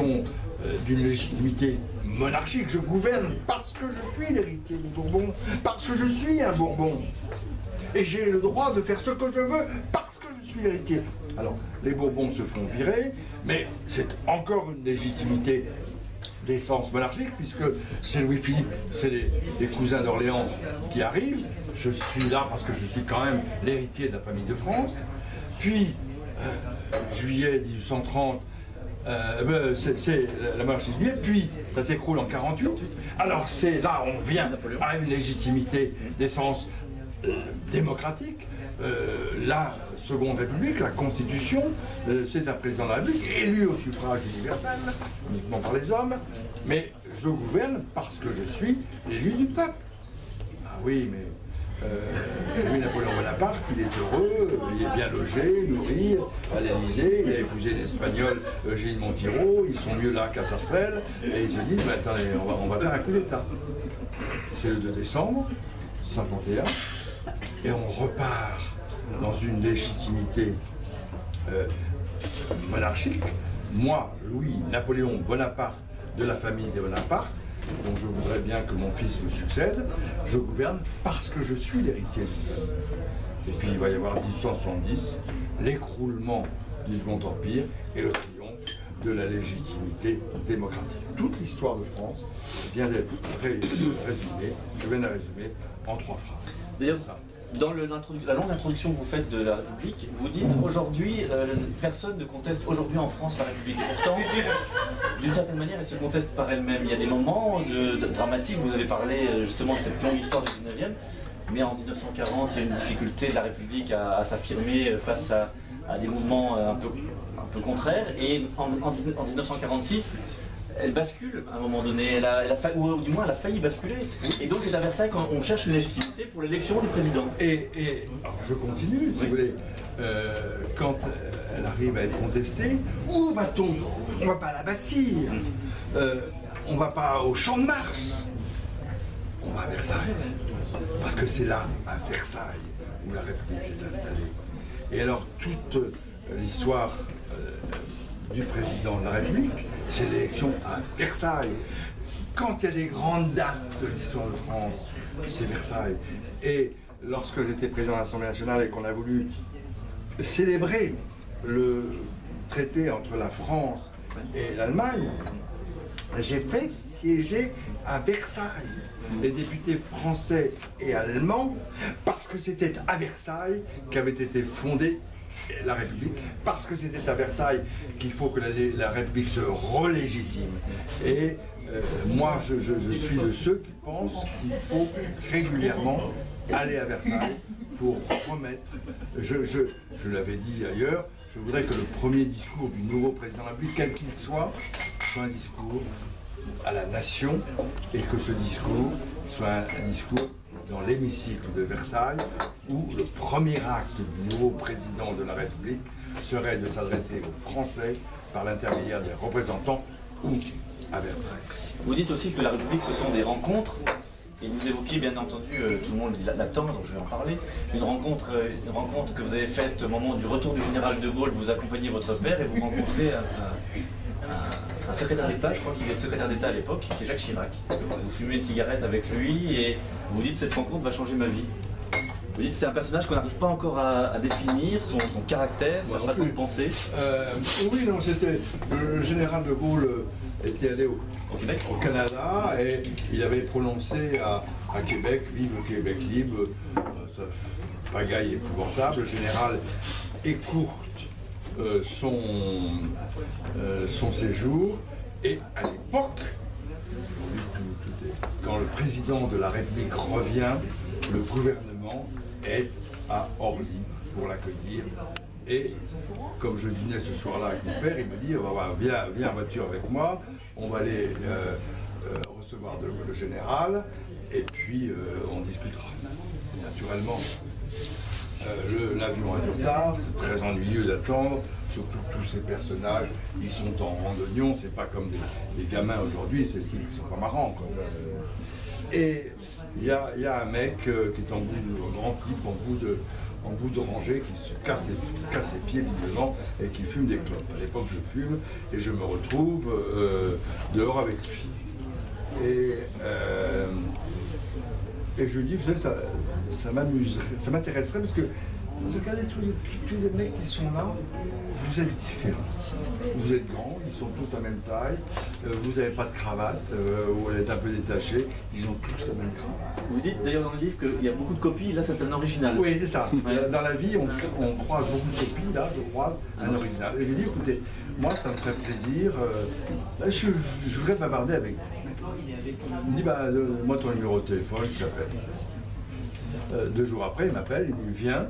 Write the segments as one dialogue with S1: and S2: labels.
S1: question d'une légitimité monarchique. Je gouverne parce que je suis l'héritier des Bourbons, parce que je suis un Bourbon. Et j'ai le droit de faire ce que je veux parce que je suis l'héritier. Alors, les Bourbons se font virer, mais c'est encore une légitimité d'essence monarchique, puisque c'est Louis-Philippe, c'est les cousins d'Orléans qui arrivent. Je suis là parce que je suis quand même l'héritier de la famille de France. Puis, juillet 1830, c'est la monarchie de juillet, puis ça s'écroule en 48. Alors c'est là, on vient à une légitimité d'essence démocratique. La Seconde République, la Constitution, c'est un président de la République élu au suffrage universel, uniquement par les hommes, mais je gouverne parce que je suis l'élu du peuple. Ah oui, mais Louis-Napoléon Bonaparte, il est heureux, il est bien logé, nourri, à l'Élysée, il a épousé l'Espagnole Eugénie Montiro, ils sont mieux là qu'à Sarcelles, et ils se disent, mais attendez, on va faire un coup d'État. C'est le 2 décembre 51, et on repart dans une légitimité monarchique. Moi, Louis-Napoléon Bonaparte, de la famille des Bonaparte, dont je voudrais bien que mon fils me succède, je gouverne parce que je suis l'héritier du peuple. Et puis il va y avoir 1870, l'écroulement du Second Empire et le triomphe de la légitimité démocratique. Toute l'histoire de France vient d'être résumée, je viens de la résumer en 3 phrases.
S2: D'ailleurs, dans la longue introduction que vous faites de la République, vous dites aujourd'hui, personne ne conteste aujourd'hui en France la République. Et pourtant, d'une certaine manière, elle se conteste par elle-même. Il y a des moments dramatiques, vous avez parlé justement de cette longue histoire du 19e, mais en 1940, il y a une difficulté de la République à s'affirmer face à des mouvements un peu contraires. Et en 1946, elle bascule à un moment donné, ou du moins elle a failli basculer. Et donc c'est à Versailles qu'on cherche une légitimité pour l'élection du président.
S1: Et alors je continue, si vous voulez. Quand elle arrive à être contestée, où va-t-on? On va pas à la Bastille, on va pas au Champ de Mars, on va à Versailles. Parce que c'est là, à Versailles, où la République s'est installée. Et alors toute l'histoire du président de la République, c'est l'élection à Versailles. Quand il y a des grandes dates de l'histoire de France, c'est Versailles. Et lorsque j'étais président de l'Assemblée nationale et qu'on a voulu célébrer le traité entre la France et l'Allemagne, j'ai fait siéger à Versailles les députés français et allemands parce que c'était à Versailles qu'avait été fondée la République, parce que c'était à Versailles qu'il faut que la République se relégitime. Et moi, je suis de ceux qui pensent qu'il faut régulièrement aller à Versailles pour remettre, je l'avais dit ailleurs, je voudrais que le premier discours du nouveau président de la République, quel qu'il soit un discours à la nation, et que ce discours soit un discours dans l'hémicycle de Versailles, où le premier acte du nouveau président de la République serait de s'adresser aux Français par l'intermédiaire des représentants ou à Versailles.
S2: Vous dites aussi que la République, ce sont des rencontres, et vous évoquez bien entendu, tout le monde l'attend, donc je vais en parler, une rencontre que vous avez faite au moment du retour du général de Gaulle, vous accompagnez votre père et vous rencontrez un secrétaire d'État, je crois qu'il est secrétaire d'État à l'époque, qui est Jacques Chirac. Vous fumez une cigarette avec lui et vous dites cette rencontre va changer ma vie. Vous dites c'est un personnage qu'on n'arrive pas encore à définir, son caractère, sa façon de penser.
S1: Oui, non, c'était le général de Gaulle était allé au Canada et il avait prononcé à Québec, vive le Québec libre, pagaille épouvantable. Le général écourte son séjour et à l'époque, quand le président de la République revient, le gouvernement est à Orly pour l'accueillir. Et comme je dînais ce soir-là avec mon père, il me dit viens en voiture avec moi, on va aller recevoir le général et puis on discutera. Naturellement, l'avion a du retard, c'est très ennuyeux d'attendre, surtout tous ces personnages, ils sont en rang d'oignon, c'est pas comme des gamins aujourd'hui, c'est ce qui sont pas marrants, quoi. Et il y a un mec qui est en bout, un grand type en bout en bout de rangée, qui se casse les pieds visiblement et qui fume des clopes. À l'époque, je fume et je me retrouve dehors avec lui. Et je lui dis, vous savez, ça m'amuserait, ça m'intéresserait parce que regardez tous les mecs qui sont là, vous êtes différents. Vous êtes grands, ils sont tous à même taille, vous n'avez pas de cravate, ou elle est un peu détachée, ils ont tous la même cravate.
S2: Vous dites d'ailleurs dans le livre qu'il y a beaucoup de copies, là c'est un original.
S1: Oui, c'est ça.
S2: Ouais.
S1: Dans la vie, on croise beaucoup de copies, là, je croise un original. Et je lui dis, écoutez, moi ça me ferait plaisir, je voudrais bavarder avec vous. Il me dit, bah, moi ton numéro de téléphone, je t'appelle. 2 jours après, il m'appelle, il me dit, viens,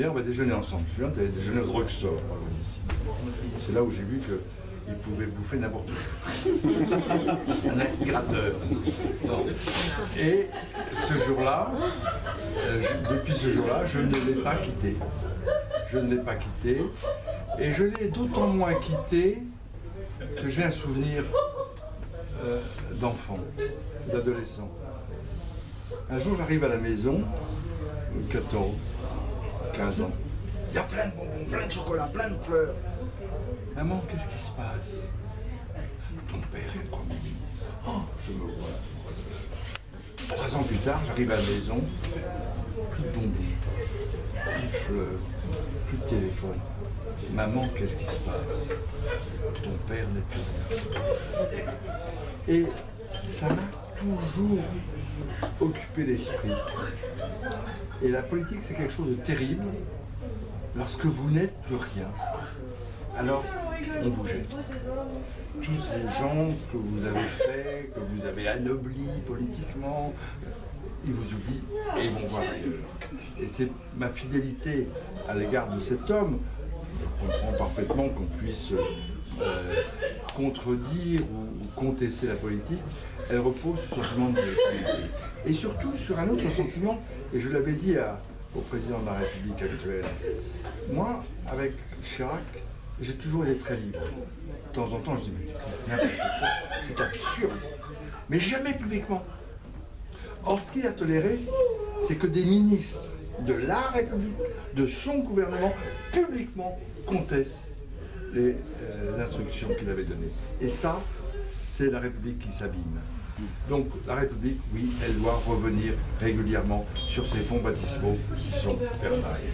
S1: on va déjeuner ensemble. Je viens, tu allais déjeuner au drugstore. C'est là où j'ai vu qu'il pouvait bouffer n'importe où. Un aspirateur. Non. Et ce jour-là, depuis ce jour-là, je ne l'ai pas quitté. Je ne l'ai pas quitté. Et je l'ai d'autant moins quitté que j'ai un souvenir d'enfant, d'adolescent. Un jour, j'arrive à la maison, 14, 15 ans. Il y a plein de bonbons, plein de chocolat, plein de fleurs. Maman, qu'est-ce qui se passe? Ton père est Premier ministre. Oh, je me vois. 3 ans plus tard, j'arrive à la maison, plus de bonbons, plus de fleurs, plus de téléphone. Maman, qu'est-ce qui se passe? Ton père n'est plus là. Et ça m'a toujours occupé l'esprit. Et la politique, c'est quelque chose de terrible. Lorsque vous n'êtes plus rien, alors on vous jette. Tous ces gens que vous avez faits, que vous avez anoblis politiquement, ils vous oublient et ils vont voir ailleurs. Et c'est ma fidélité à l'égard de cet homme. Je comprends parfaitement qu'on puisse contredire ou contester la politique. Elle repose sur le sentiment de vérité. Et surtout sur un autre sentiment, et je l'avais dit au président de la République actuelle. Moi, avec Chirac, j'ai toujours été très libre. De temps en temps, je dis, mais n'importe quoi, c'est absurde. Mais jamais publiquement. Or, ce qu'il a toléré, c'est que des ministres de la République, de son gouvernement, publiquement contestent les instructions qu'il avait données. Et ça, c'est la République qui s'abîme. Donc la République, oui, elle doit revenir régulièrement sur ses fonds baptismaux qui sont Versailles.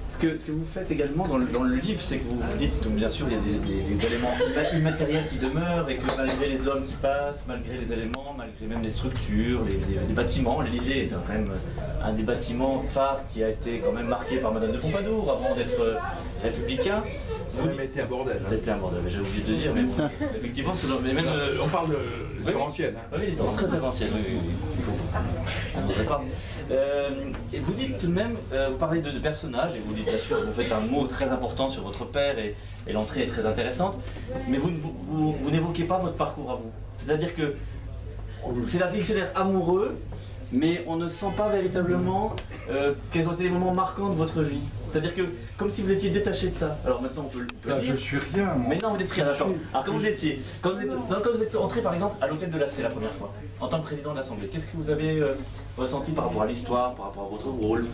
S2: Ce que vous faites également dans le livre, c'est que vous dites, donc bien sûr, il y a des éléments immatériels qui demeurent et que malgré les hommes qui passent, malgré les éléments, malgré même les structures, les bâtiments, l'Élysée est quand même un des bâtiments phares qui a été quand même marqué par Madame de Pompadour avant d'être républicain.
S1: Ça a même été un bordel. Hein.
S2: C'était un bordel, j'ai oublié de dire, mais bon, effectivement, c'est même...
S1: on parle de l'histoire ancienne. Hein.
S2: Oui, l'histoire très très ancienne, oui. Et vous dites tout de même, vous parlez de personnages, et vous dites bien sûr, vous faites un mot très important sur votre père, et l'entrée est très intéressante, mais vous n'évoquez pas votre parcours à vous. C'est-à-dire que c'est un dictionnaire amoureux, mais on ne sent pas véritablement quels ont été les moments marquants de votre vie. C'est-à-dire que, comme si vous étiez détaché de ça. Alors maintenant, on peut le dire.
S1: Je suis rien, moi.
S2: Mais non, vous êtes rien, d'accord. Alors quand vous êtes entré, par exemple, à l'hôtel de la C la première fois, en tant que président de l'Assemblée, qu'est-ce que vous avez ressenti par rapport à l'histoire, par rapport à votre rôle?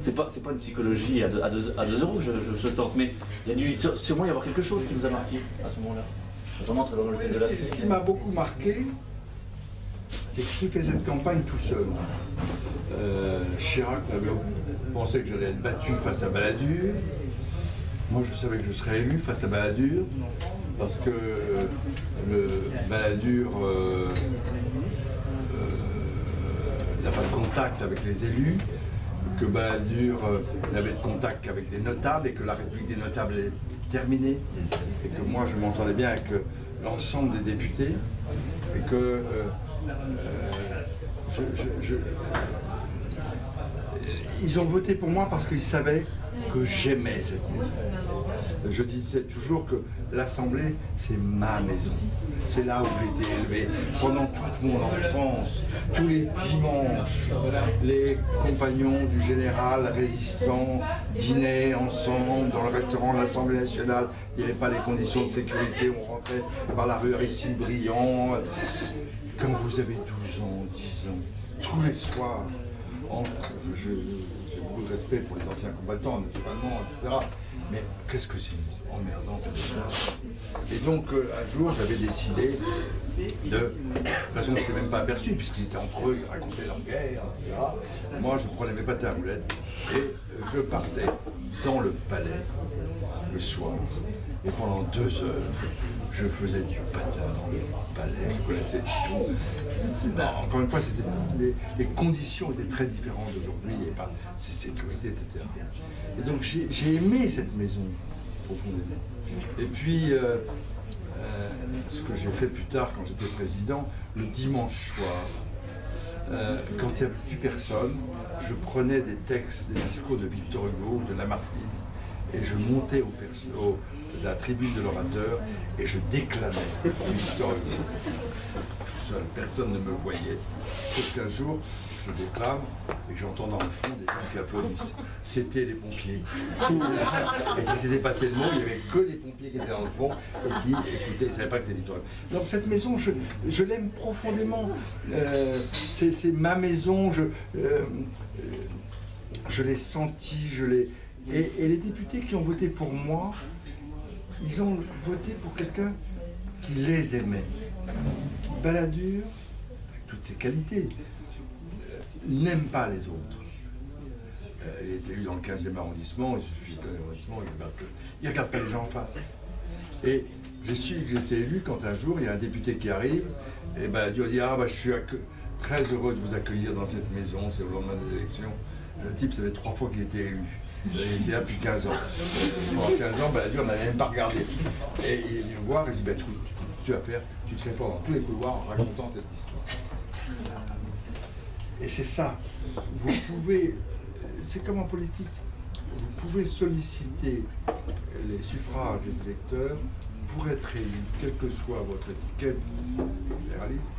S2: C'est pas une psychologie à 2 euros que je tente, mais il y a dû sûrement y avoir quelque chose qui vous a marqué à ce moment-là. Quand on entre dans l'hôtel de la C.
S1: Ce qui m'a beaucoup marqué, c'est que j'ai fait cette campagne tout seul. Chirac pensait que j'allais être battu face à Balladur. Moi, je savais que je serais élu face à Balladur, parce que Balladur n'a pas de contact avec les élus, que Balladur n'avait de contact qu'avec des notables et que la République des notables est terminée. Et que moi, je m'entendais bien avec l'ensemble des députés et que ils ont voté pour moi parce qu'ils savaient que j'aimais cette maison. Je disais toujours que l'Assemblée, c'est ma maison. C'est là où j'ai été élevé pendant toute mon enfance. Tous les dimanches, les compagnons du général résistant dînaient ensemble dans le restaurant de l'Assemblée nationale. Il n'y avait pas les conditions de sécurité, on rentrait par la rue Aristide Briand. Quand vous avez 12 ans, 10 ans, tous les soirs, je beaucoup de respect pour les anciens combattants, naturellement, etc. Mais qu'est-ce que c'est emmerdant tout ça. Et donc, un jour, j'avais décidé de... De toute façon, je ne s'est même pas aperçu, puisqu'ils étaient entre eux, ils racontaient leur guerre, etc. Moi, je prenais mes pâtés à roulettes et je partais dans le palais le soir. Et pendant 2 heures, je faisais du patin dans le palais, je connaissais tout. Encore une fois, les conditions étaient très différentes d'aujourd'hui, il n'y avait pas de sécurité, etc. Et donc j'ai aimé cette maison, profondément. Et puis, ce que j'ai fait plus tard quand j'étais président, le dimanche soir, quand il n'y avait plus personne, je prenais des textes, des discours de Victor Hugo, de Lamartine, et je montais à la tribune de l'orateur et je déclamais Victor Hugo. Tout seul, personne ne me voyait. Sauf qu'un jour, je déclame et j'entends dans le fond des gens qui applaudissent. C'était les pompiers. Et qui s'était passé le mot, il n'y avait que les pompiers qui étaient dans le fond et qui écoutaient, ils ne savaient pas que c'était Victor Hugo. Donc cette maison, je l'aime profondément. C'est ma maison, je l'ai sentie, et les députés qui ont voté pour moi, ils ont voté pour quelqu'un qui les aimait. Balladur, avec toutes ses qualités, n'aime pas les autres. Il est élu dans le 15e arrondissement, il suffit de l'arrondissement, il ne regarde pas les gens en face. Et j'ai su que j'étais élu quand un jour, il y a un député qui arrive, et Balladur dit « Ah, je suis très heureux de vous accueillir dans cette maison, c'est au lendemain des élections. » Le type, ça fait 3 fois qu'il était élu. Il était là depuis 15 ans. Pendant 15 ans, Balladur n'avait même pas regardé. Et il est venu me voir et je dis tout ce que tu vas faire, tu te réponds dans tous les couloirs en racontant cette histoire. Et c'est ça. Vous pouvez, c'est comme en politique, vous pouvez solliciter les suffrages des électeurs pour être élu, quelle que soit votre étiquette libéraliste.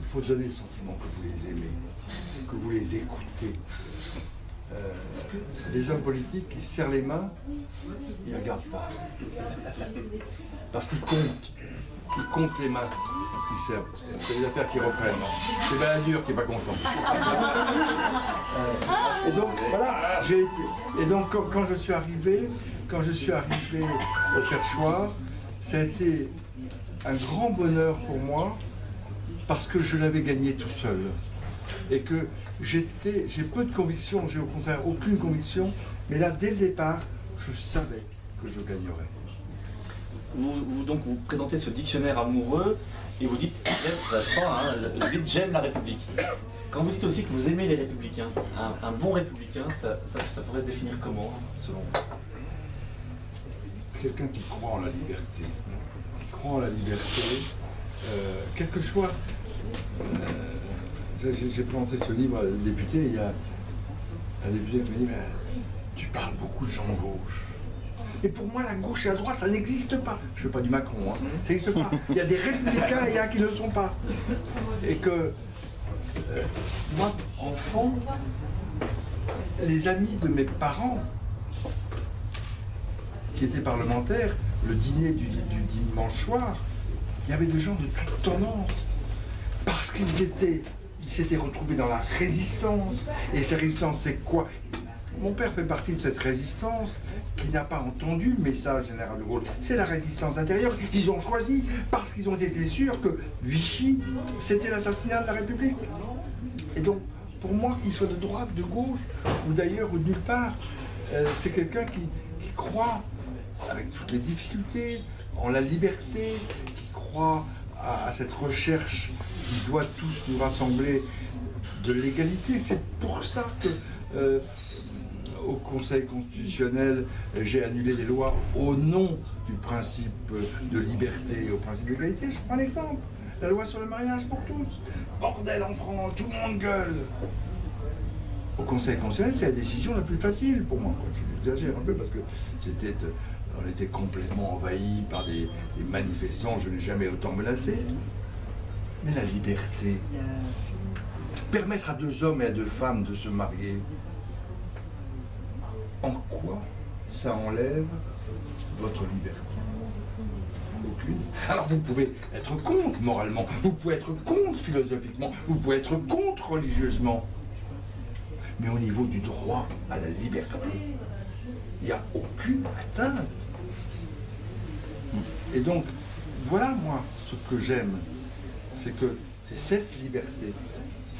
S1: Il faut donner le sentiment que vous les aimez, que vous les écoutez. Les hommes politiques qui se serrent les mains, ils ne regardent pas. Parce qu'ils comptent. Ils comptent les mains qui servent. C'est les affaires qui reprennent. C'est Balladur qui n'est pas content. Et donc, voilà, et donc quand je suis arrivé au perchoir, ça a été un grand bonheur pour moi parce que je l'avais gagné tout seul. Et que j'ai peu de conviction, j'ai au contraire aucune conviction, mais là, dès le départ, je savais que je gagnerais.
S2: Donc vous présentez ce dictionnaire amoureux et vous dites, je crois, vous dites j'aime la République. Quand vous dites aussi que vous aimez les républicains, un bon républicain, ça pourrait se définir comment, selon vous?
S1: Quelqu'un qui croit en la liberté, quel que soit... J'ai présenté ce livre à des députés, il y a un député qui m'a dit « Tu parles beaucoup de gens de gauche. » Et pour moi, la gauche et la droite, ça n'existe pas. Je ne fais pas du Macron, hein. Ça n'existe pas. Il y a des républicains et il y a qui ne le sont pas. Et que, moi, enfant, les amis de mes parents, qui étaient parlementaires, le dîner du dimanche soir, il y avait des gens de toute tendance. Parce qu'ils s'étaient retrouvés dans la résistance. Et cette résistance, c'est quoi? Mon père fait partie de cette résistance qui n'a pas entendu le message général de Gaulle. C'est la résistance intérieure. Ils ont choisi parce qu'ils ont été sûrs que Vichy, c'était l'assassinat de la République. Et donc, pour moi, qu'il soit de droite, de gauche, ou d'ailleurs, ou de nulle part, c'est quelqu'un qui croit, avec toutes les difficultés, en la liberté, qui croit à cette recherche qui doit tous nous rassembler de l'égalité. C'est pour ça que au Conseil constitutionnel, j'ai annulé des lois au nom du principe de liberté et au principe d'égalité. Je prends un exemple, la loi sur le mariage pour tous. Bordel en France, tout le monde gueule. Au Conseil constitutionnel, c'est la décision la plus facile pour moi. J'exagère un peu parce que on était complètement envahis par des manifestants, je n'ai jamais autant menacé. Mais la liberté, permettre à 2 hommes et à 2 femmes de se marier, en quoi ça enlève votre liberté? Aucune. Alors vous pouvez être contre moralement, vous pouvez être contre philosophiquement, vous pouvez être contre religieusement. Mais au niveau du droit à la liberté, il n'y a aucune atteinte. Et donc, voilà moi ce que j'aime, c'est que c'est cette liberté,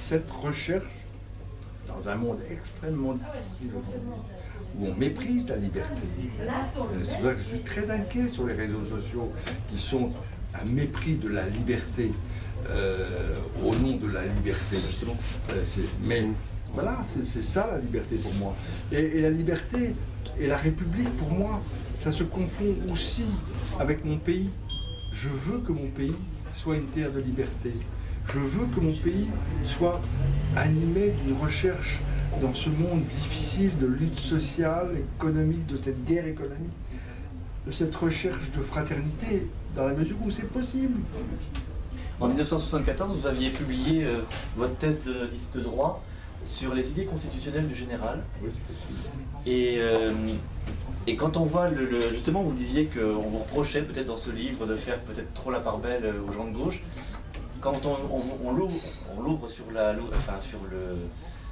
S1: cette recherche, dans un monde extrêmement difficile aujourd'hui, où on méprise la liberté. C'est pour ça que je suis très inquiet sur les réseaux sociaux, qui sont un mépris de la liberté, au nom de la liberté, justement. Mais voilà, c'est ça la liberté pour moi. Et la liberté et la République, pour moi, ça se confond aussi avec mon pays. Je veux que mon pays soit une terre de liberté. Je veux que mon pays soit animé d'une recherche dans ce monde difficile de lutte sociale, économique, de cette guerre économique, de cette recherche de fraternité, dans la mesure où c'est possible.
S2: En 1974, vous aviez publié votre thèse de droit sur les idées constitutionnelles du général.
S1: Oui, c'est
S2: possible. Et quand on voit, justement, vous disiez qu'on vous reprochait peut-être dans ce livre de faire peut-être trop la part belle aux gens de gauche. Quand on l'ouvre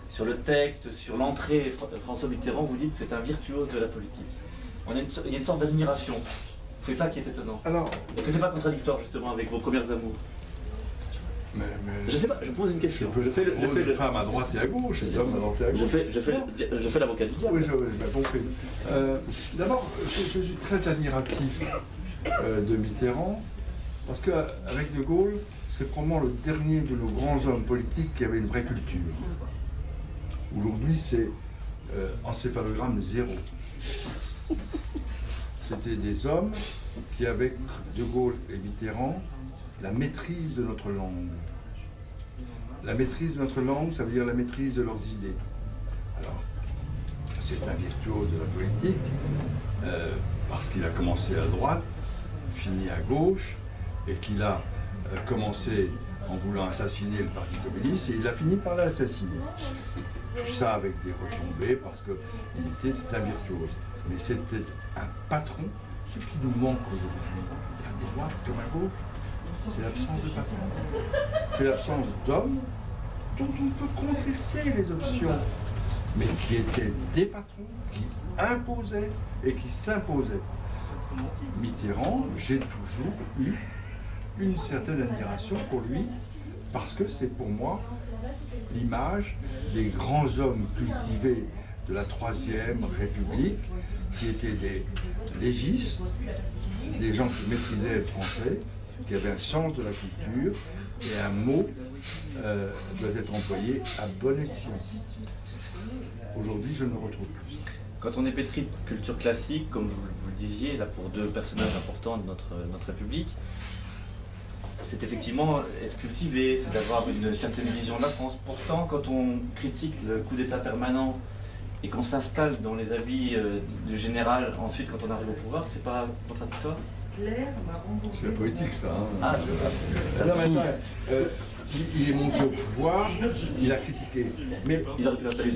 S2: sur le texte, sur l'entrée, François Mitterrand, vous dites que c'est un virtuose de la politique. Il y a une sorte d'admiration. C'est ça qui est étonnant.
S1: Alors,
S2: est-ce que c'est pas contradictoire justement avec vos premières amours? Je sais pas, je pose une question.
S1: Je fais les femmes à droite et à gauche, les hommes à droite et à gauche.
S2: Je fais l'avocat du diable.
S1: Oui, j'ai bien compris. D'abord, je suis très admiratif de Mitterrand, parce qu'avec De Gaulle, c'est probablement le dernier de nos grands hommes politiques qui avait une vraie culture. Aujourd'hui, c'est encéphalogramme zéro. C'était des hommes qui, avec De Gaulle et Mitterrand, la maîtrise de notre langue. La maîtrise de notre langue, ça veut dire la maîtrise de leurs idées. Alors, c'est un virtuose de la politique, parce qu'il a commencé à droite, fini à gauche, et qu'il a commencé en voulant assassiner le Parti communiste, et il a fini par l'assassiner. Tout ça avec des retombées, parce que c'est un virtuose. Mais c'était un patron. Ce qui nous manque aujourd'hui, à droite comme à gauche, c'est l'absence de patron. C'est l'absence d'hommes dont on peut contester les options, mais qui étaient des patrons, qui imposaient et qui s'imposaient. Mitterrand, j'ai toujours eu une certaine admiration pour lui, parce que c'est pour moi l'image des grands hommes cultivés de la Troisième République, qui étaient des légistes, des gens qui maîtrisaient le français, qui avaient un sens de la culture, et un mot doit être employé à bon escient. Aujourd'hui, je ne le retrouve plus.
S2: Quand on est pétri de culture classique, comme vous le disiez, là pour deux personnages importants de notre République, c'est effectivement être cultivé, c'est d'avoir une certaine vision de la France. Pourtant, quand on critique le coup d'État permanent et qu'on s'installe dans les habits du général, ensuite quand on arrive au pouvoir, c'est pas contradictoire?
S1: C'est la politique, ça. Hein.
S2: Ah, ça
S1: non, mais il est monté au pouvoir, il a critiqué. Mais,
S2: il aurait pu installer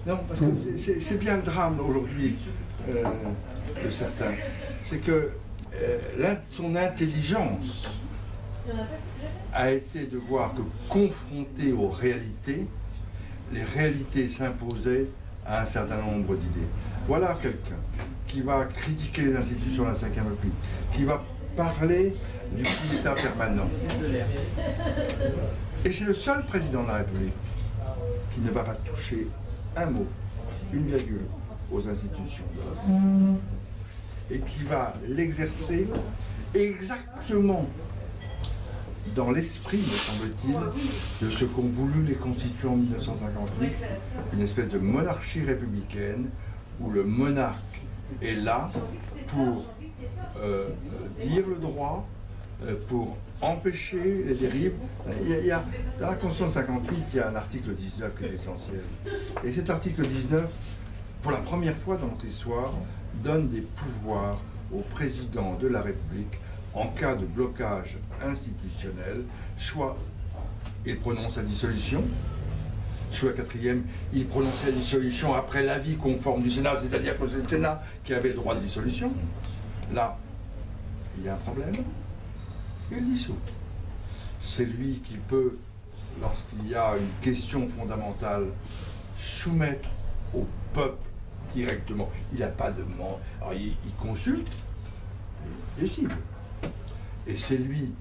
S1: non, parce que c'est bien le drame aujourd'hui de certains. C'est que son intelligence a été de voir que confronté aux réalités, les réalités s'imposaient à un certain nombre d'idées. Voilà quelqu'un qui va critiquer les institutions de la Ve République, qui va parler du coup d'État permanent. Et c'est le seul président de la République qui ne va pas toucher un mot, une virgule aux institutions de la Ve République, et qui va l'exercer exactement dans l'esprit, me semble-t-il, de ce qu'ont voulu les constituants en 1958, une espèce de monarchie républicaine où le monarque est là pour dire le droit, pour empêcher les dérives. Dans la Constitution de 58, il y a un article 19 qui est essentiel. Et cet article 19, pour la première fois dans notre histoire, donne des pouvoirs au président de la République en cas de blocage institutionnel, soit il prononce la dissolution, sous la quatrième, il prononçait la dissolution après l'avis conforme du Sénat, c'est-à-dire que c'est le Sénat qui avait le droit de dissolution. Là, il y a un problème, il dissout. C'est lui qui peut lorsqu'il y a une question fondamentale, soumettre au peuple directement. Il n'a pas de... Alors il consulte, il décide. Et c'est lui